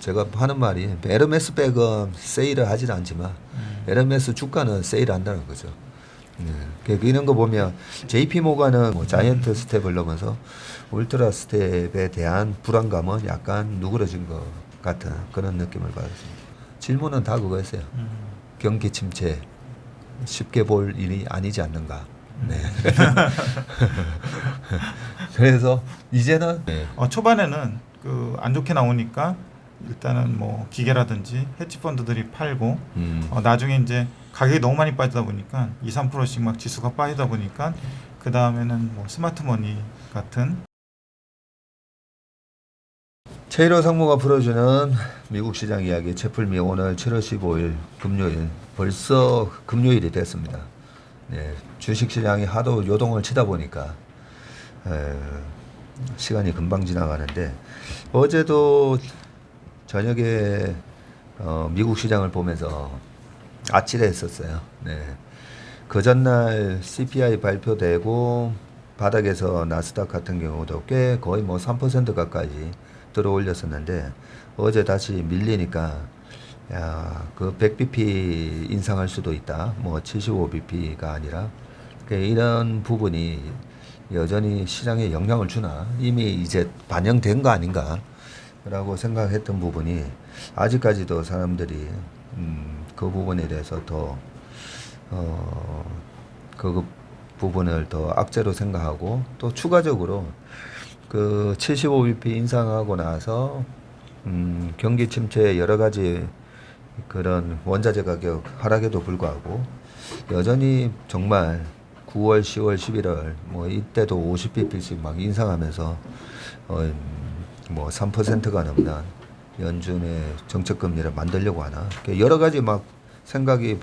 제가 하는 말이 에르메스 백은 세일을 하진 않지만 에르메스 주가는 세일한다는 거죠. 이런 거 보면 JP 모가는 뭐 자이언트 스텝을 넘어서 울트라 스텝에 대한 불안감은 약간 누그러진 것 같은 그런 느낌을 받았습니다. 질문은 다 그거였어요. 경기 침체 쉽게 볼 일이 아니지 않는가. 네. 그래서 이제는 초반에는 그 안 좋게 나오니까 일단은 뭐 기계라든지 헤지 펀드들이 팔고 나중에 이제 가격이 너무 많이 빠지다 보니까 2, 3%씩 막 지수가 빠지다 보니까 그 다음에는 뭐 스마트머니 같은 최일호 상무가 풀어주는 미국 시장 이야기 채플미 오늘 7월 15일 금요일 벌써 금요일이 됐습니다. 네, 주식시장이 하도 요동을 치다 보니까 시간이 금방 지나가는데 어제도 저녁에 미국 시장을 보면서 아찔했었어요. 네. 그 전날 CPI 발표되고 바닥에서 나스닥 같은 경우도 꽤 거의 뭐 3% 가까이 들어 올렸었는데 어제 다시 밀리니까 야, 그 100bp 인상할 수도 있다. 뭐 75bp가 아니라 이런 부분이 여전히 시장에 영향을 주나 이미 이제 반영된 거 아닌가 라고 생각했던 부분이 아직까지도 사람들이 그 부분에 대해서 더 그 부분을 더 악재로 생각하고 또 추가적으로 그 75bp 인상하고 나서 경기 침체 여러 가지 그런 원자재 가격 하락에도 불구하고 여전히 정말 9월, 10월, 11월 뭐 이때도 50bp씩 막 인상하면서 뭐 3%가 넘는 연준의 정책 금리를 만들려고 하나 여러 가지 막 생각이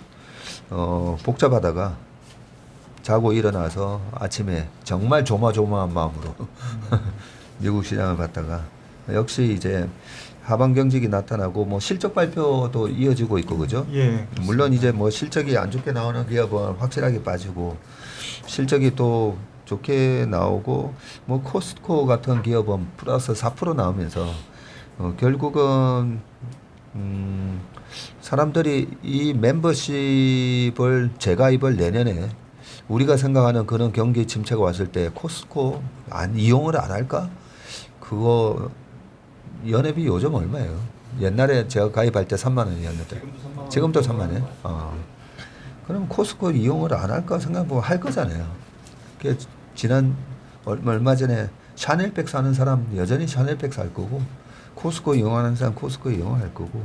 복잡하다가 자고 일어나서 아침에 정말 조마조마한 마음으로 미국 시장을 봤다가 역시 이제 하반 경직이 나타나고 뭐 실적 발표도 이어지고 있고 그죠? 예, 물론 이제 뭐 실적이 안 좋게 나오는 기업은 확실하게 빠지고 실적이 또 좋게 나오고 뭐 코스트코 같은 기업은 플러스 4% 나오면서 결국은 사람들이 이 멤버십을 재가입을 내년에 우리가 생각하는 그런 경기 침체가 왔을 때 코스트코 이용을 안 할까? 그거 연회비 요즘 얼마예요? 옛날에 제가 가입할 때 3만 원이었는데 지금도 3만 원? 그럼 코스트코 이용을 안 할까 생각해보면 할 거잖아요. 지난 얼마 전에 샤넬백 사는 사람 여전히 샤넬백 살 거고 코스트코 이용하는 사람 코스트코 이용할 거고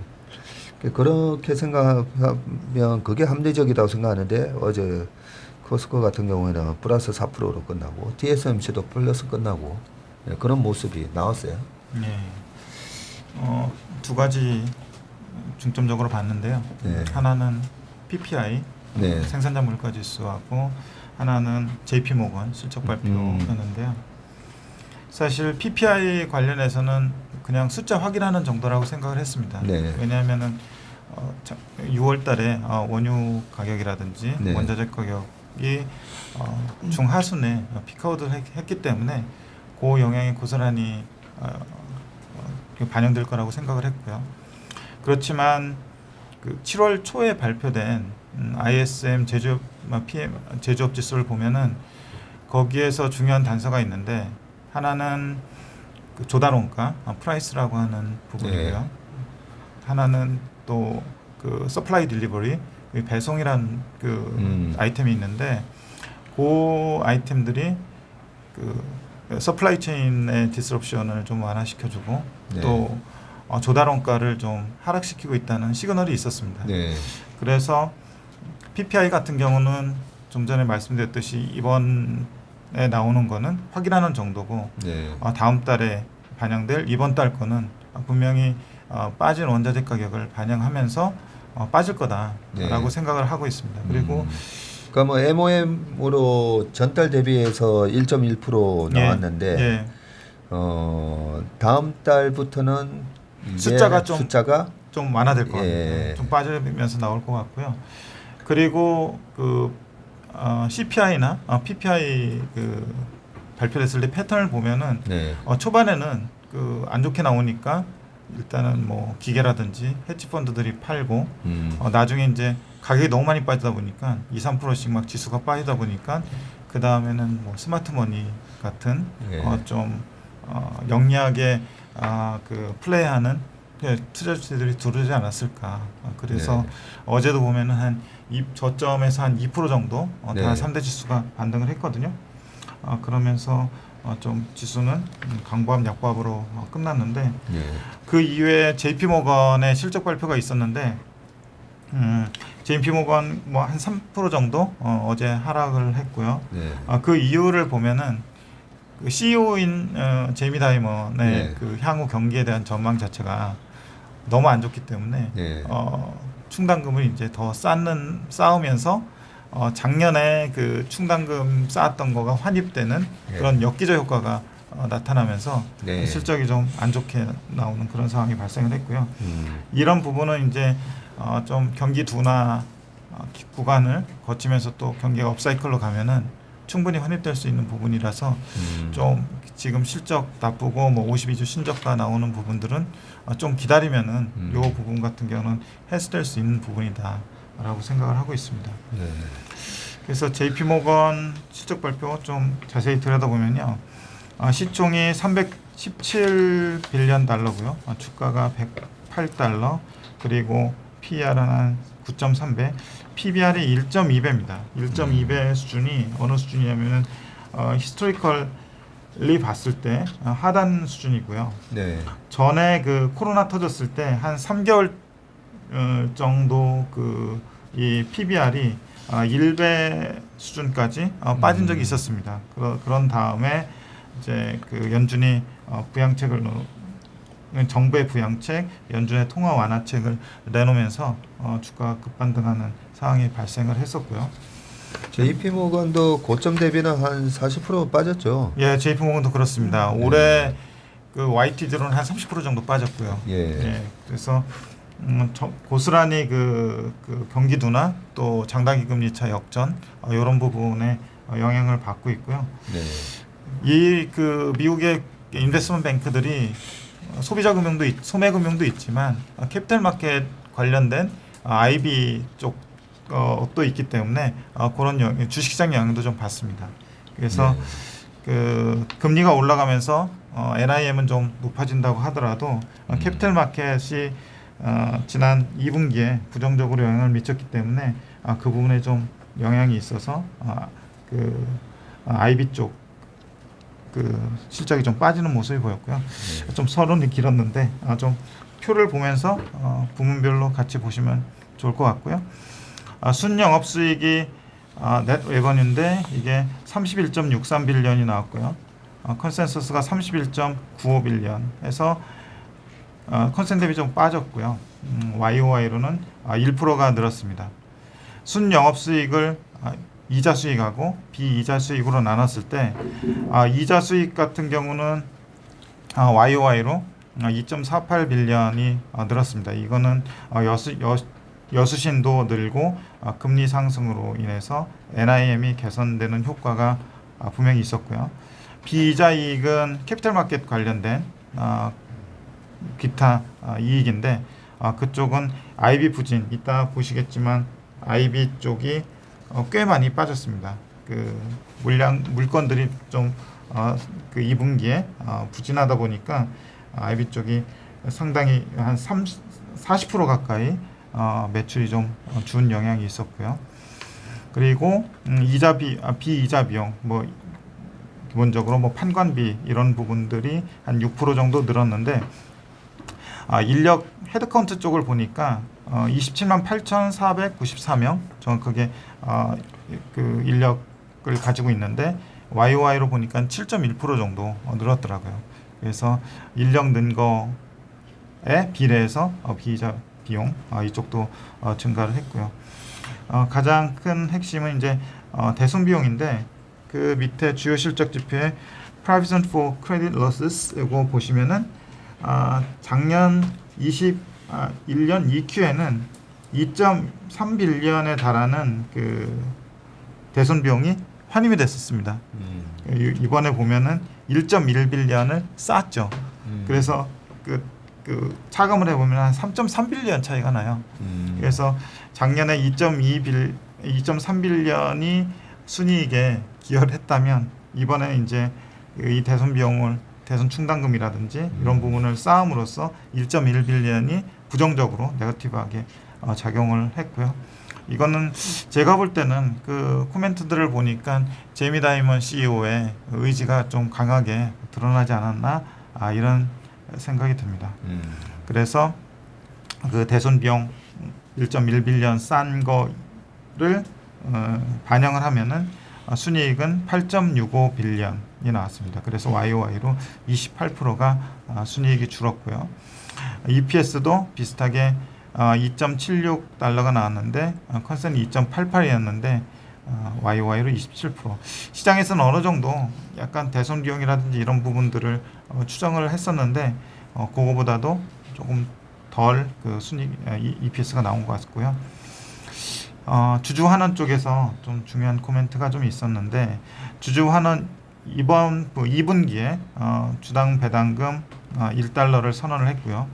그렇게 생각하면 그게 합리적이라고 생각하는데 어제 코스트코 같은 경우에는 플러스 4%로 끝나고 TSMC도 플러스 끝나고 그런 모습이 나왔어요. 네. 두 가지 중점적으로 봤는데요. 네. 하나는 PPI 네. 생산자 물가 지수하고 하나는 JP 모건 실적 발표였는데요. 사실 PPI 관련해서는 그냥 숫자 확인하는 정도라고 생각을 했습니다. 네. 왜냐하면은 6월 달에 원유 가격이라든지 네. 원자재 가격이 중하순에 피크아웃을 했기 때문에 그 영향이 고스란히 반영될 거라고 생각을 했고요. 그렇지만 그 7월 초에 발표된 ISM 제조업 제조업 지수를 보면은 거기에서 중요한 단서가 있는데 하나는 그 조달 원가 프라이스라고 하는 부분이고요. 네. 하나는 또 그 서플라이 딜리버리 배송이란 그 아이템이 있는데 그 아이템들이 그 서플라이 체인의 디스럽션을 좀 완화시켜주고 네. 또 조달 원가를 좀 하락시키고 있다는 시그널이 있었습니다. 네. 그래서 PPI 같은 경우는 좀 전에 말씀드렸듯이 이번에 나오는 거는 확인하는 정도고 네. 다음 달에 반영될 이번 달 거는 분명히 빠진 원자재 가격을 반영하면서 빠질 거다라고 네. 생각을 하고 있습니다. 그리고 그러니까 뭐 MOM으로 전달 대비해서 1.1% 나왔는데 예. 다음 달부터는 숫자가 좀 완화될 것 같아요. 예. 좀 빠지면서 나올 것 같고요. 그리고 그 CPI나 PPI 그 발표됐을 때 패턴을 보면은 네. 초반에는 그 안 좋게 나오니까 일단은 뭐 기계라든지 헤지 펀드들이 팔고 음. 나중에 이제 가격이 너무 많이 빠지다 보니까 2~3%씩 막 지수가 빠지다 보니까 그 다음에는 뭐 스마트머니 같은 예. 좀 영리하게 그 플레이하는 투자주들이 들어오지 않았을까. 그래서 네. 어제도 보면은 저점에서 한 2% 정도 네. 다 3대 지수가 반등을 했거든요. 그러면서 좀 지수는 강보합 약보합으로 끝났는데 예. 그 이후에 JP모건의 실적 발표가 있었는데 JP모건 뭐 한 3% 정도 어제 하락을 했고요. 네. 그 이유를 보면은 그 CEO인 제이미 다이먼의 네. 그 향후 경기에 대한 전망 자체가 너무 안 좋기 때문에 네. 충당금을 이제 더 쌓으면서 작년에 그 충당금 쌓았던 거가 환입되는 네. 그런 엽기적 효과가 나타나면서 네. 실적이 좀 안 좋게 나오는 그런 상황이 발생을 했고요. 음. 이런 부분은 이제 좀 경기 둔화 구간을 거치면서 또 경기가 업사이클로 가면은 충분히 환입될 수 있는 부분이라서 좀 지금 실적 나쁘고 뭐 52주 신저가 나오는 부분들은 좀 기다리면은 요 부분 같은 경우는 해소될 수 있는 부분이다라고 생각을 하고 있습니다. 네. 그래서 JP모건 실적 발표 좀 자세히 들여다보면요. 시총이 317빌리언 달러고요. 주가가 108달러, 그리고 PER은 한 9.3배, PBR이 1.2배입니다. 1.2배 수준이 어느 수준이냐면은 히스토리컬리 봤을 때 하단 수준이고요. 네. 전에 그 코로나 터졌을 때 한 3개월 정도 그 이 PBR이 1배 수준까지 빠진 적이 있었습니다. 그런 다음에 이제 그 연준이 부양책을 정부의 부양책, 연준의 통화 완화책을 내놓으면서 주가가 급반등하는 상황이 발생을 했었고요. JP모건도 고점 대비는 한 40% 빠졌죠. 예, JP모건도 그렇습니다. 올해 그 YTD로는 한 30% 정도 빠졌고요. 예. 그래서 고스란히 그 경기 둔화 또 장단기 금리 차 역전 이런 부분에 영향을 받고 있고요. 네. 이 그 미국의 인베스트먼트 뱅크들이 소비자 금융도 소매 금융도 있지만 캐피탈 마켓 관련된 IB 쪽도 있기 때문에 그런 주식시장 영향도 좀 받습니다. 그래서 네. 그 금리가 올라가면서 NIM은 좀 높아진다고 하더라도 캐피탈 마켓이 지난 2분기에 부정적으로 영향을 미쳤기 때문에 그 부분에 좀 영향이 있어서 그 IB 쪽 그 실적이 좀 빠지는 모습이 보였고요. 좀 서론이 길었는데 좀 표를 보면서 부문별로 같이 보시면 좋을 것 같고요. 순영업수익이 넷 레버뉴인데 이게 31.63빌리언이 나왔고요. 컨센서스가 31.95빌리언 해서 컨센 대비 좀 빠졌고요. YOY로는 1%가 늘었습니다. 순영업수익을 이자 수익하고 비이자 수익으로 나눴을 때 이자 수익 같은 경우는 YOY로 2.48빌리언이 늘었습니다. 이거는 여수신도 늘고 금리 상승으로 인해서 NIM이 개선되는 효과가 분명히 있었고요. 비이자 이익은 캐피탈 마켓 관련된 기타 이익인데 그쪽은 IB 부진 이따 보시겠지만 IB 쪽이 꽤 많이 빠졌습니다. 그 물건들이 좀 그 2분기에 부진하다 보니까 IB 쪽이 상당히 한 40% 가까이 매출이 좀 준 영향이 있었고요. 그리고 비이자 비용 뭐 기본적으로 뭐 판관비 이런 부분들이 한 6% 정도 늘었는데 인력 헤드카운트 쪽을 보니까 27만 8,494명 정확하게 그 인력을 가지고 있는데 YOY로 보니까 7.1% 정도 늘었더라고요. 그래서 인력 는 거에 비례해서 비이자 비용 이쪽도 증가를 했고요. 가장 큰 핵심은 이제 대손 비용인데 그 밑에 주요 실적 지표에 Provision for Credit Losses 이거 보시면은 작년 21년 2Q에는 2.3빌리언에 달하는 그 대손 비용이 환입이 됐었습니다. 이번에 보면은 1.1빌리언을 쌓았죠. 그래서 그 그 차감을 해보면 한 3.3빌리언 차이가 나요. 그래서 작년에 2.3빌리언이 순이익에 기여를 했다면 이번에 이제 이 대선 비용을 대선 충당금이라든지 이런 부분을 쌓음으로써 1.1빌리언이 부정적으로 네거티브하게 작용을 했고요. 이거는 제가 볼 때는 그 코멘트들을 보니까 제이미 다이먼 CEO의 의지가 좀 강하게 드러나지 않았나 이런 생각이 듭니다. 그래서 그 대선 비용 1.1빌리언 싼 거를 반영을 하면은 순이익은 8.65빌리언이 나왔습니다. 그래서 YOY로 28%가 순이익이 줄었고요. EPS도 비슷하게 2.76달러가 나왔는데 컨센이 2.88이었는데 YOY로 27%. 시장에서는 어느 정도 약간 대선 비용이라든지 이런 부분들을 추정을 했었는데 그거보다도 조금 덜 그 순이익 EPS가 나온 것 같고요. 주주환원 쪽에서 좀 중요한 코멘트가 좀 있었는데 주주환원 이번 2분기에 주당 배당금 1달러를 선언을 했고요.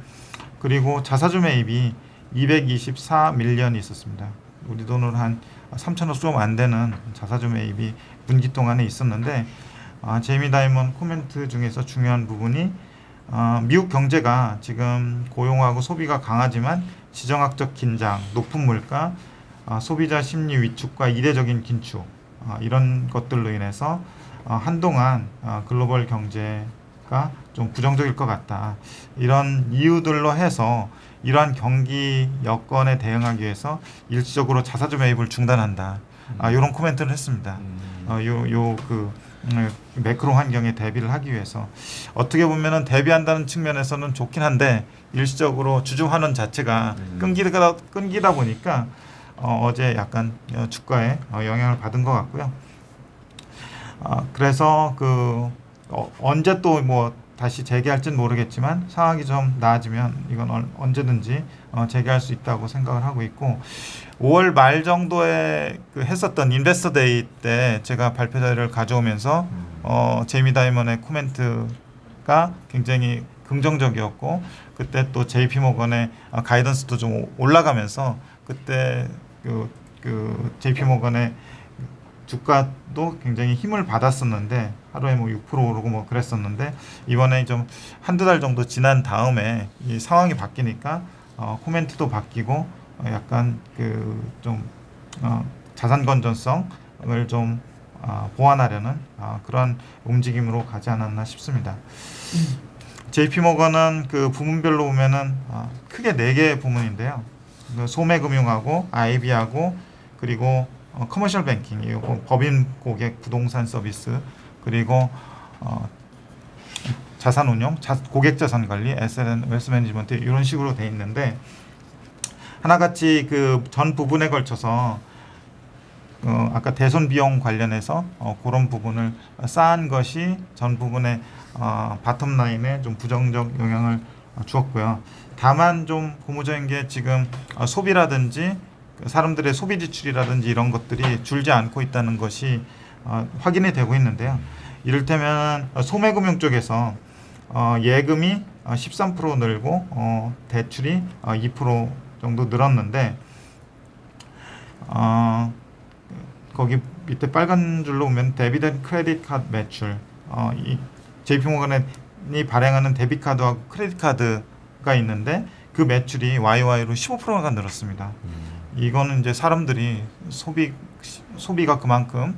그리고 자사주 매입이 224밀리언이 있었습니다. 우리 돈으로 한 3천억 좀 안 되는 자사주 매입이 분기 동안에 있었는데 제이미 다이먼 코멘트 중에서 중요한 부분이 미국 경제가 지금 고용하고 소비가 강하지만 지정학적 긴장, 높은 물가, 소비자 심리 위축과 이례적인 긴축 이런 것들로 인해서 한동안 글로벌 경제가 좀 부정적일 것 같다. 이런 이유들로 해서 이러한 경기 여건에 대응하기 위해서 일시적으로 자사주 매입을 중단한다. 이런 코멘트를 했습니다. 매크로 환경에 대비를 하기 위해서 어떻게 보면은 대비한다는 측면에서는 좋긴 한데 일시적으로 주주 환원 자체가 끊기다 보니까 어제 약간 주가에 영향을 받은 것 같고요. 그래서 언제 또 뭐 다시 재개할지는 모르겠지만 상황이 좀 나아지면 이건 언제든지 재개할 수 있다고 생각을 하고 있고 5월 말 정도에 했었던 인베스터 데이 때 제가 발표 자료를 가져오면서 제이미 다이먼의 코멘트가 굉장히 긍정적이었고 그때 또 JP 모건의 가이던스도 좀 올라가면서 그때 JP 모건의 주가도 굉장히 힘을 받았었는데 하루에 뭐 6% 오르고 뭐 그랬었는데 이번에 좀 한두 달 정도 지난 다음에 이 상황이 바뀌니까 코멘트도 바뀌고 약간 자산 건전성을 좀 보완하려는 그런 움직임으로 가지 않았나 싶습니다. JP 모건은 그 부문별로 보면은 크게 4개의 부문인데요. 소매금융하고 IB하고 그리고 커머셜 뱅킹, 법인 고객 부동산 서비스, 그리고 자산운용, 고객 자산 관리, 에셋 앤 웰스 매니지먼트 이런 식으로 돼 있는데 하나같이 그 전 부분에 걸쳐서 아까 대선 비용 관련해서 그런 부분을 쌓은 것이 전 부분의 바텀 라인에 좀 부정적 영향을 주었고요. 다만 좀 고무적인 게 지금 소비라든지 사람들의 소비 지출이라든지 이런 것들이 줄지 않고 있다는 것이 확인이 되고 있는데요. 이를테면 소매금융 쪽에서 예금이 13% 늘고 대출이 2% 정도 늘었는데 거기 밑에 빨간 줄로 보면 데비트 크레딧 카드 매출 이 JP모건이 발행하는 데비트 카드하고 크레딧 카드가 있는데 그 매출이 YOY로 15%가 늘었습니다. 이거는 이제 사람들이 소비가 그만큼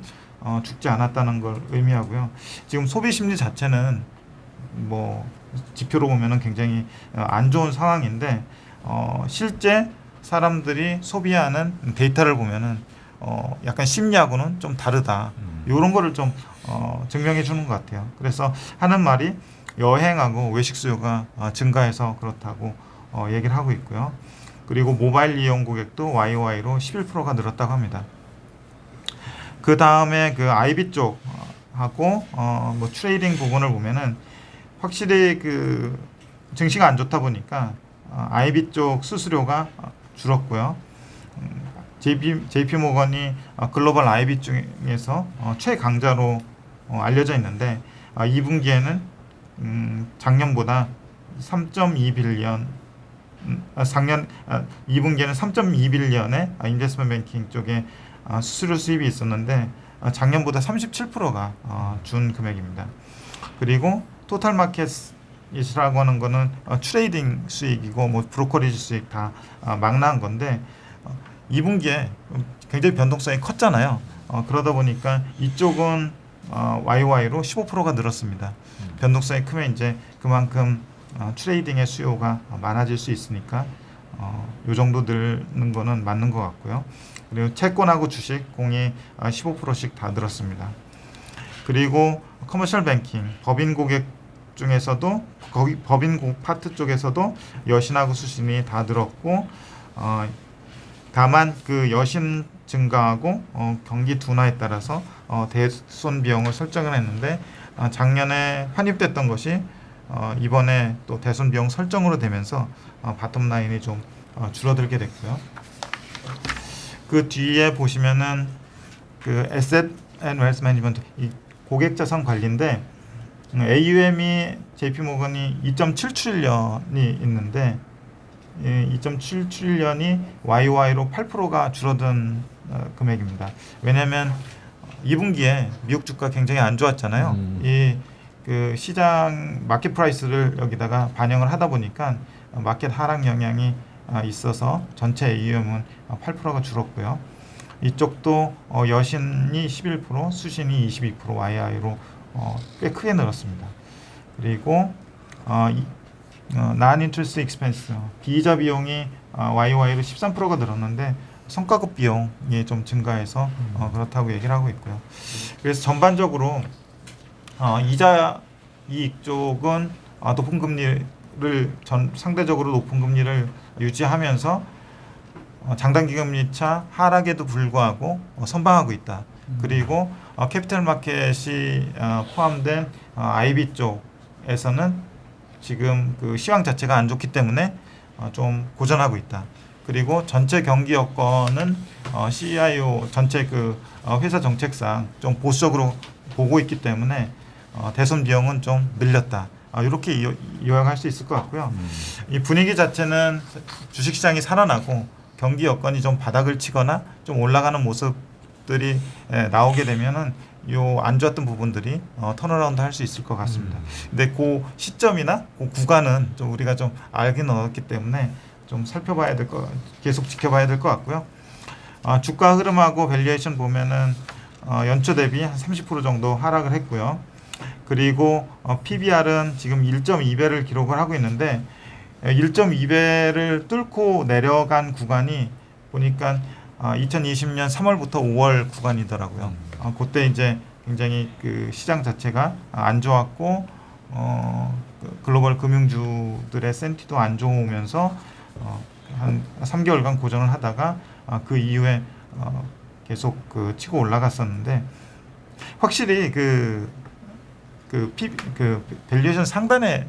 죽지 않았다는 걸 의미하고요. 지금 소비 심리 자체는 뭐 지표로 보면은 굉장히 안 좋은 상황인데 실제 사람들이 소비하는 데이터를 보면은 약간 심리하고는 좀 다르다. 이런 거를 좀 증명해 주는 것 같아요. 그래서 하는 말이 여행하고 외식 수요가 증가해서 그렇다고 얘기를 하고 있고요. 그리고 모바일 이용 고객도 YOY로 11%가 늘었다고 합니다. 그 다음에 그 IB 쪽하고 뭐 트레이딩 부분을 보면은 확실히 그 증시가 안 좋다 보니까 IB 쪽 수수료가 줄었고요. JP 모건이 글로벌 IB 중에서 최강자로 알려져 있는데 2분기에는 작년보다 3.2빌리언 작년 2분기에는 3.2빌리언의 인베스트먼트 뱅킹 쪽에 수수료 수입이 있었는데 작년보다 37%가 준 금액입니다. 그리고 토탈 마켓이라고 하는 거는 트레이딩 수익이고 뭐 브로커리지 수익 다 망라한 건데 2분기에 굉장히 변동성이 컸잖아요. 그러다 보니까 이쪽은 YY로 15%가 늘었습니다. 변동성이 크면 이제 그만큼 트레이딩의 수요가 많아질 수 있으니까 요 정도 늘는 거는 맞는 것 같고요. 그리고 채권하고 주식 공이 15%씩 다 늘었습니다. 그리고 커머셜 뱅킹 법인 고객 중에서도 거기 법인 파트 쪽에서도 여신하고 수신이 다 늘었고 다만 그 여신 증가하고 경기 둔화에 따라서 대손 비용을 설정을 했는데 작년에 환입됐던 것이 이번에 또 대손 비용 설정으로 되면서 바텀 라인이 좀 줄어들게 됐고요. 그 뒤에 보시면은 그 에셋 앤 웰스 매니지먼트 이 고객 자산 관리인데 AUM이 JP 모건이 2.7트릴리언이 있는데 2.7트릴리언이 YY로 8%가 줄어든 금액입니다. 왜냐하면 2분기에 미국 주가 굉장히 안 좋았잖아요. 이 그 시장 마켓 프라이스를 여기다가 반영을 하다 보니까 마켓 하락 영향이 있어서 전체 AUM은 8%가 줄었고요. 이쪽도 여신이 11%, 수신이 22% YI로 꽤 크게 늘었습니다. 그리고 non-interest expense 비이자 비용이 YY로 13%가 늘었는데 성과급 비용이 좀 증가해서 그렇다고 얘기를 하고 있고요. 그래서 전반적으로 이자 이익 쪽은 높은 금리를 상대적으로 높은 금리를 유지하면서 장단기 금리 차 하락에도 불구하고 선방하고 있다. 그리고 캐피탈 마켓이 포함된 IB 쪽에서는 지금 그 시황 자체가 안 좋기 때문에 좀 고전하고 있다. 그리고 전체 경기 여건은 CIO 전체 그 회사 정책상 좀 보수적으로 보고 있기 때문에 대손 비용은 좀 늘렸다. 이렇게 요약할 수 있을 것 같고요. 이 분위기 자체는 주식시장이 살아나고 경기 여건이 좀 바닥을 치거나 좀 올라가는 모습들이 나오게 되면은 요 안 좋았던 부분들이 턴어라운드 할 수 있을 것 같습니다. 근데 그 시점이나 그 구간은 좀 우리가 좀 알긴 얻었기 때문에 좀 살펴봐야 될 거, 계속 지켜봐야 될 것 같고요. 주가 흐름하고 밸류에이션 보면은 연초 대비 한 30% 정도 하락을 했고요. 그리고 PBR은 지금 1.2배를 기록을 하고 있는데 1.2배를 뚫고 내려간 구간이 보니까 2020년 3월부터 5월 구간이더라고요. 그때 이제 굉장히 그 시장 자체가 안 좋았고 글로벌 금융주들의 센티도 안 좋으면서 한 3개월간 고전을 하다가 그 이후에 계속 그 치고 올라갔었는데 확실히 그 밸류에이션 상단에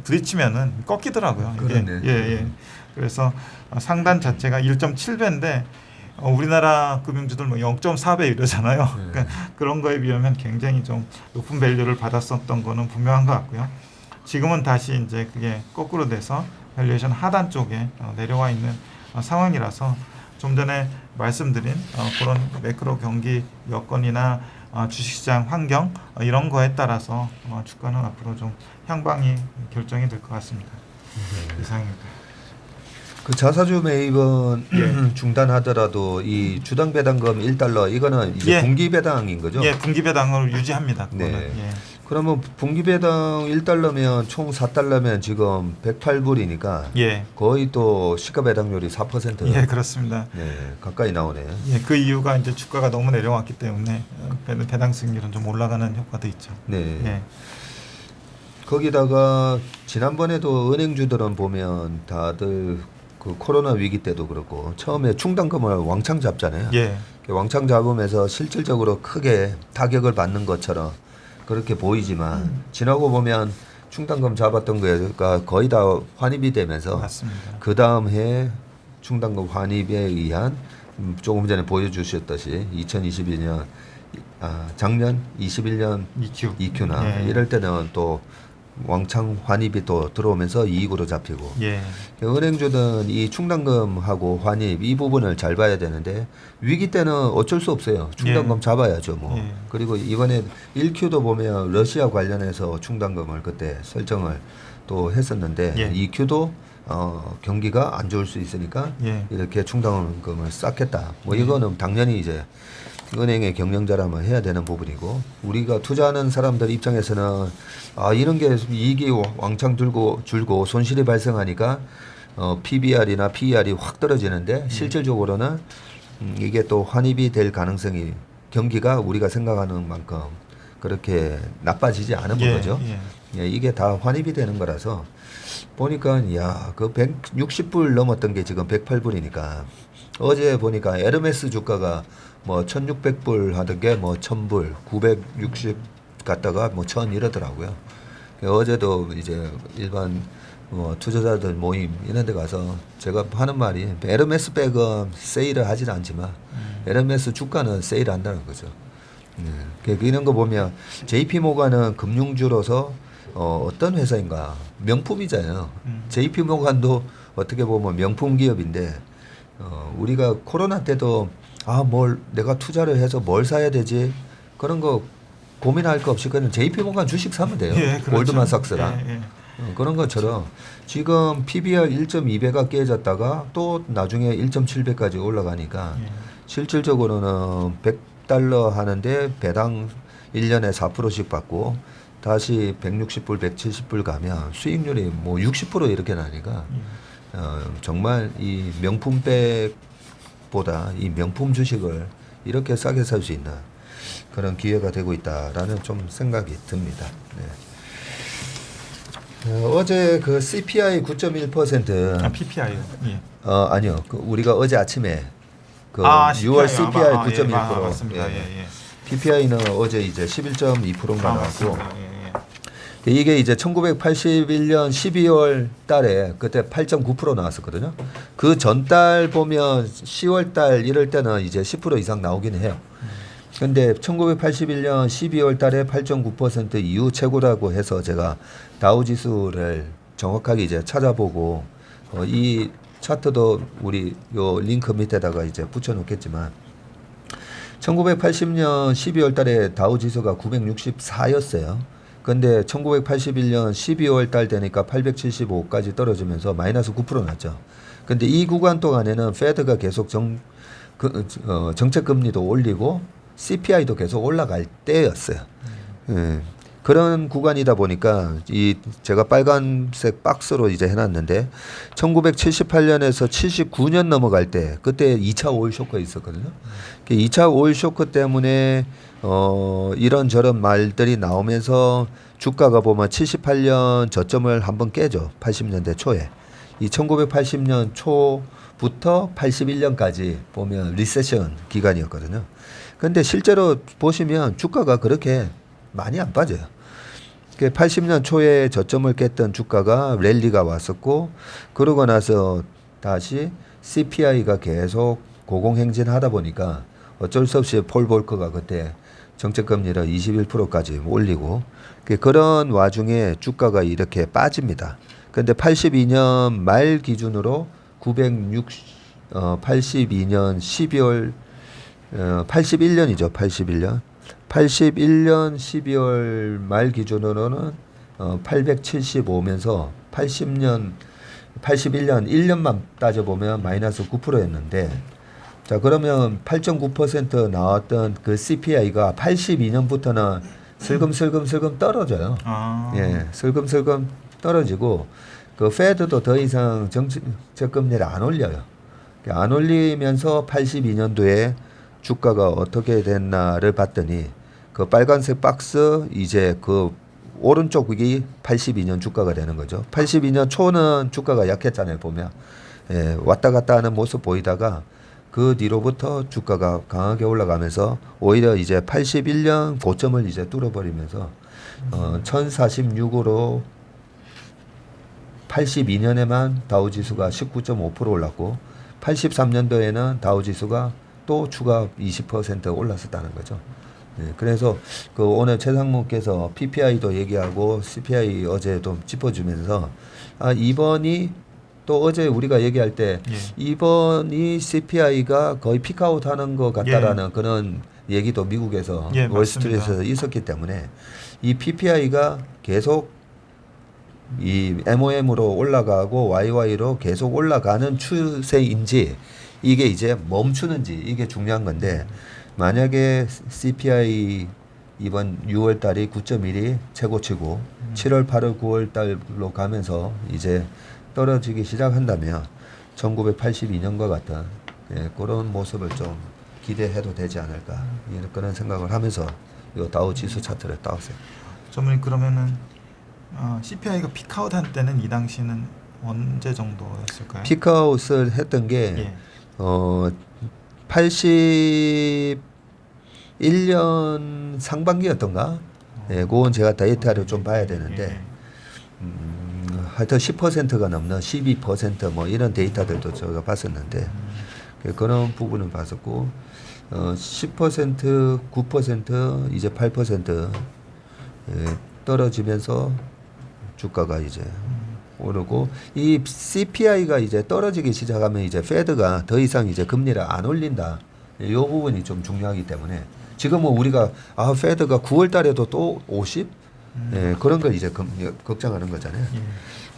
부딪히면은 꺾이더라고요. 이게. 예. 그래서 상단 자체가 1.7배인데 우리나라 금융주들 뭐 0.4배 이러잖아요. 그러니까 그런 거에 비하면 굉장히 좀 높은 밸류를 받았었던 거는 분명한 것 같고요. 지금은 다시 이제 그게 거꾸로 돼서 밸류에이션 하단 쪽에 내려와 있는 상황이라서 좀 전에 말씀드린 그런 매크로 경기 여건이나 주식시장 환경 이런 거에 따라서 주가는 앞으로 좀 향방이 결정이 될 것 같습니다. 이상입니다. 그 자사주 매입은 중단하더라도 이 주당 배당금 1달러 이거는 이제 분기 배당인 거죠? 예, 분기 배당을 유지합니다. 그거는. 네. 예. 그러면 분기 배당 1달러면 총 4달러면 지금 108불이니까 예. 거의 또 시가 배당률이 4% 예, 그렇습니다. 네, 가까이 나오네요. 예, 그 이유가 이제 주가가 너무 내려왔기 때문에 배당 수익률은 좀 올라가는 효과도 있죠. 네. 예. 거기다가 지난번에도 은행주들은 보면 다들 그 코로나 위기 때도 그렇고 처음에 충당금을 왕창 잡잖아요. 예. 왕창 잡으면서 실질적으로 크게 타격을 받는 것처럼 그렇게 보이지만 지나고 보면 충당금 잡았던 거가 거의 다 환입이 되면서 맞습니다. 그 다음 해 충당금 환입에 의한 조금 전에 보여주셨듯이 2021년 작년 21년 EQ. EQ나 예. 이럴 때는 또 왕창 환입이 또 들어오면서 이익으로 잡히고 예. 은행주는 이 충당금하고 환입 이 부분을 잘 봐야 되는데 위기 때는 어쩔 수 없어요. 충당금 예. 잡아야죠. 뭐. 예. 그리고 이번에 1Q도 보면 러시아 관련해서 충당금을 그때 설정을 또 했었는데 예. 2Q도 경기가 안 좋을 수 있으니까 예. 이렇게 충당금을 쌓겠다. 뭐 예. 이거는 당연히 이제 은행의 경영자라면 해야 되는 부분이고 우리가 투자하는 사람들 입장에서는 이런 게 이익이 왕창 줄고 손실이 발생하니까 PBR이나 PER이 확 떨어지는데 실질적으로는 이게 또 환입이 될 가능성이 경기가 우리가 생각하는 만큼 그렇게 나빠지지 않은 거죠. 예, 이게 다 환입이 되는 거라서 보니까 그 160불 넘었던 게 지금 108불이니까 어제 보니까 에르메스 주가가 뭐 1600불 하던 게 뭐 1000불 960 갔다가 뭐 1000 이러더라고요. 어제도 이제 일반 뭐 투자자들 모임 이런 데 가서 제가 하는 말이 에르메스 백은 세일을 하진 않지만 에르메스 주가는 세일한다는 거죠. 이런 거 보면 JP 모간은 금융주로서 어떤 회사인가 명품이잖아요. JP 모간도 어떻게 보면 명품 기업인데 우리가 코로나 때도 뭘 내가 투자를 해서 뭘 사야 되지 그런 거 고민할 거 없이 그냥 JP 모간 주식 사면 돼요. 그렇죠. 골드만삭스랑 그런 것처럼 지금 PBR 1.2배가 깨졌다가 또 나중에 1.7배까지 올라가니까 실질적으로는 100달러 하는데 배당 1년에 4%씩 받고 다시 160불, 170불 가면 수익률이 뭐 60% 이렇게 나니까 정말 이 명품백보다 이 명품 주식을 이렇게 싸게 살 수 있는 그런 기회가 되고 있다라는 좀 생각이 듭니다. 네. 어제 그 CPI 9.1% PPI요. 예. 아니요. 우리가 어제 아침에 그 CPI. 6월 CPI 9.1%. 맞습니다. PPI는 어제 이제 11.2%가 나왔고 예. 이게 이제 1981년 12월 달에 그때 8.9% 나왔었거든요. 그 전달 보면 10월 달 이럴 때는 이제 10% 이상 나오긴 해요. 근데 1981년 12월 달에 8.9% 이후 최고라고 해서 제가 다우 지수를 정확하게 이제 찾아보고 이 차트도 우리 요 링크 밑에다가 이제 붙여 놓겠지만 1980년 12월 달에 다우 지수가 964였어요. 근데 1981년 12월 달 되니까 875까지 떨어지면서 마이너스 9% 났죠. 근데 이 구간 동안에는 페드가 계속 정책 금리도 올리고 CPI도 계속 올라갈 때였어요. 그런 구간이다 보니까 제가 빨간색 박스로 이제 해놨는데 1978년에서 79년 넘어갈 때 그때 2차 오일 쇼크가 있었거든요. 2차 오일 쇼크 때문에 이런저런 말들이 나오면서 주가가 보면 78년 저점을 한번 깨죠. 80년대 초에. 이 1980년 초부터 81년까지 보면 리세션 기간이었거든요. 근데 실제로 보시면 주가가 그렇게 많이 안 빠져요. 80년 초에 저점을 깼던 주가가 랠리가 왔었고 그러고 나서 다시 CPI가 계속 고공행진하다 보니까 어쩔 수 없이 폴 볼커가 그때 정책금리를 21%까지 올리고 그런 와중에 주가가 이렇게 빠집니다. 근데 82년 말 기준으로 82년 12월 81년이죠. 81년 12월 말 기준으로는 875면서 81년 1년만 따져보면 마이너스 9%였는데 자 그러면 8.9% 나왔던 그 CPI가 82년부터는 슬금슬금 떨어져요. 예, 슬금슬금 떨어지고 그 페드도 더 이상 정책금리를 안 올려요. 안 올리면서 82년도에 주가가 어떻게 됐나를 봤더니 그 빨간색 박스 이제 그 오른쪽이 82년 주가가 되는 거죠. 82년 초는 주가가 약했잖아요. 보면 왔다 갔다 하는 모습 보이다가 그 뒤로부터 주가가 강하게 올라가면서 오히려 이제 81년 고점을 이제 뚫어버리면서 1046으로 82년에만 다우지수가 19.5% 올랐고 83년도에는 다우지수가 또 추가 20% 올랐었다는 거죠. 예, 그래서 그 오늘 최상무께서 PPI도 얘기하고 CPI 어제도 짚어주면서 이번이 또 어제 우리가 얘기할 때 예. 이번이 CPI가 거의 피크아웃하는 것 같다라는 그런 얘기도 미국에서 예, 월스트리트에서 있었기 때문에 이 PPI가 계속 이 MOM으로 올라가고 YY로 계속 올라가는 추세인지 이게 이제 멈추는지 이게 중요한 건데 만약에 CPI 이번 6월 달이 9.1이 최고치고 7월, 8월, 9월 달로 가면서 이제 떨어지기 시작한다면 1982년과 같은 그런 모습을 좀 기대해도 되지 않을까 이런 그런 생각을 하면서 이 다우 지수 차트를 따왔어요. 전문님 그러면은 CPI가 피크아웃한 때는 이 당시는 언제 정도였을까요? 피크아웃을 했던 게 예. 81년 상반기였던가? 예, 그건 제가 데이터를 좀 봐야 되는데 하여튼 10%가 넘는 12% 뭐 이런 데이터들도 제가 봤었는데 그런 부분을 봤었고 10% 9% 이제 8% 떨어지면서 주가가 이제 오르고 이 CPI가 이제 떨어지기 시작하면 이제 페드가 더 이상 이제 금리를 안 올린다. 이 부분이 좀 중요하기 때문에 지금은 우리가 페드가 9월 달에도 또 50? 그런 걸 이제 걱정하는 거잖아요. 예.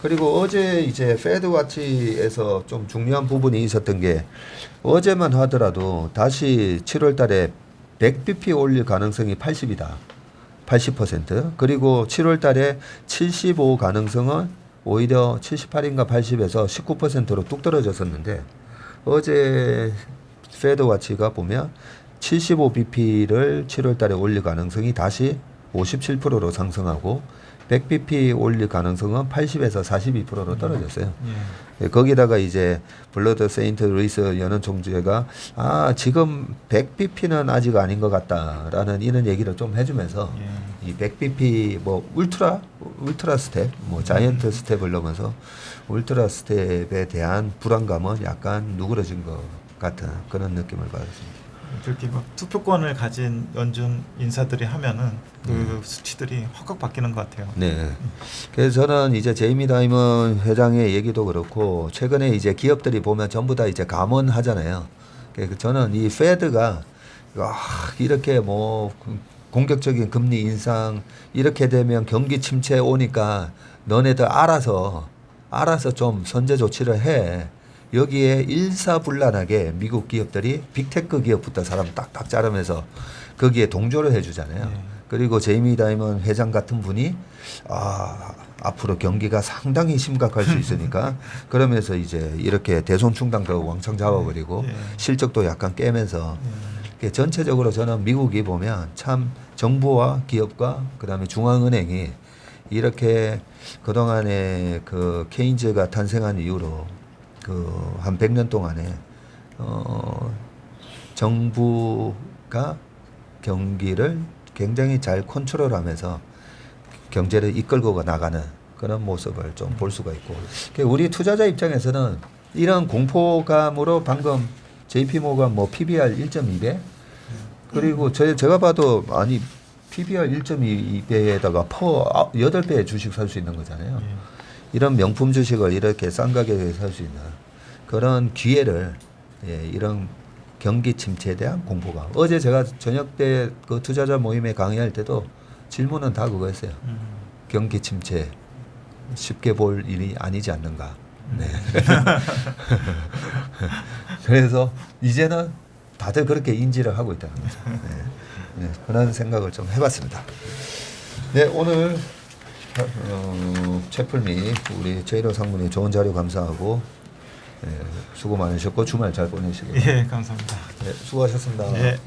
그리고 어제 이제 페드 와치에서 좀 중요한 부분이 있었던 게 어제만 하더라도 다시 7월 달에 100bp 올릴 가능성이 80이다. 80%. 그리고 7월 달에 75 가능성은 오히려 78인가 80에서 19%로 뚝 떨어졌었는데 어제 페드 와치가 보면 75bp를 7월 달에 올릴 가능성이 다시 57%로 상승하고 100bp 올릴 가능성은 80에서 42%로 떨어졌어요. 예. 거기다가 이제 블러드 세인트 루이스 연은 총재가 지금 100bp는 아직 아닌 것 같다라는 이런 얘기를 좀 해주면서 예. 이 100bp 뭐 울트라 스텝 뭐 자이언트 스텝을 넘어서 울트라 스텝에 대한 불안감은 약간 누그러진 것 같은 그런 느낌을 받았습니다. 그렇게 막 투표권을 가진 연준 인사들이 하면은 그 수치들이 확확 바뀌는 것 같아요. 네. 그래서 저는 이제 제이미 다이먼 회장의 얘기도 그렇고 최근에 이제 기업들이 보면 전부 다 이제 감원하잖아요. 그래서 저는 이 페드가 이렇게 뭐 공격적인 금리 인상 이렇게 되면 경기 침체 오니까 너네들 알아서 좀 선제 조치를 해. 여기에 일사불란하게 미국 기업들이 빅테크 기업부터 사람 딱딱 자르면서 거기에 동조를 해주잖아요. 네. 그리고 제이미 다이먼 회장 같은 분이 앞으로 경기가 상당히 심각할 수 있으니까 그러면서 이제 이렇게 대손충당도 왕창 잡아버리고 예. 실적도 약간 깨면서 전체적으로 저는 미국이 보면 참 정부와 기업과 그다음에 중앙은행이 이렇게 그동안에 그 케인즈가 탄생한 이후로 그 한 100년 동안에 정부가 경기를 굉장히 잘 컨트롤하면서 경제를 이끌고 나가는 그런 모습을 좀 볼 수가 있고 우리 투자자 입장에서는 이런 공포감으로 방금 JP 모건 뭐 PBR 1.2배 그리고 제가 봐도 PBR 1.2배에다가 퍼 8배의 주식 살 수 있는 거잖아요. 이런 명품 주식을 이렇게 싼 가격에 살 수 있는 그런 기회를 이런 경기 침체에 대한 공포감. 어제 제가 저녁 때 그 투자자 모임에 강의할 때도 질문은 다 그거였어요. 경기 침체 쉽게 볼 일이 아니지 않는가. 네. 그래서 이제는 다들 그렇게 인지를 하고 있다는 거죠. 네. 그런 생각을 좀 해봤습니다. 네, 오늘 최풀미 우리 제이로 상무님 좋은 자료 감사하고 수고 많으셨고 주말 잘 보내시길 바랍니다. 예, 감사합니다. 네, 수고하셨습니다. 예.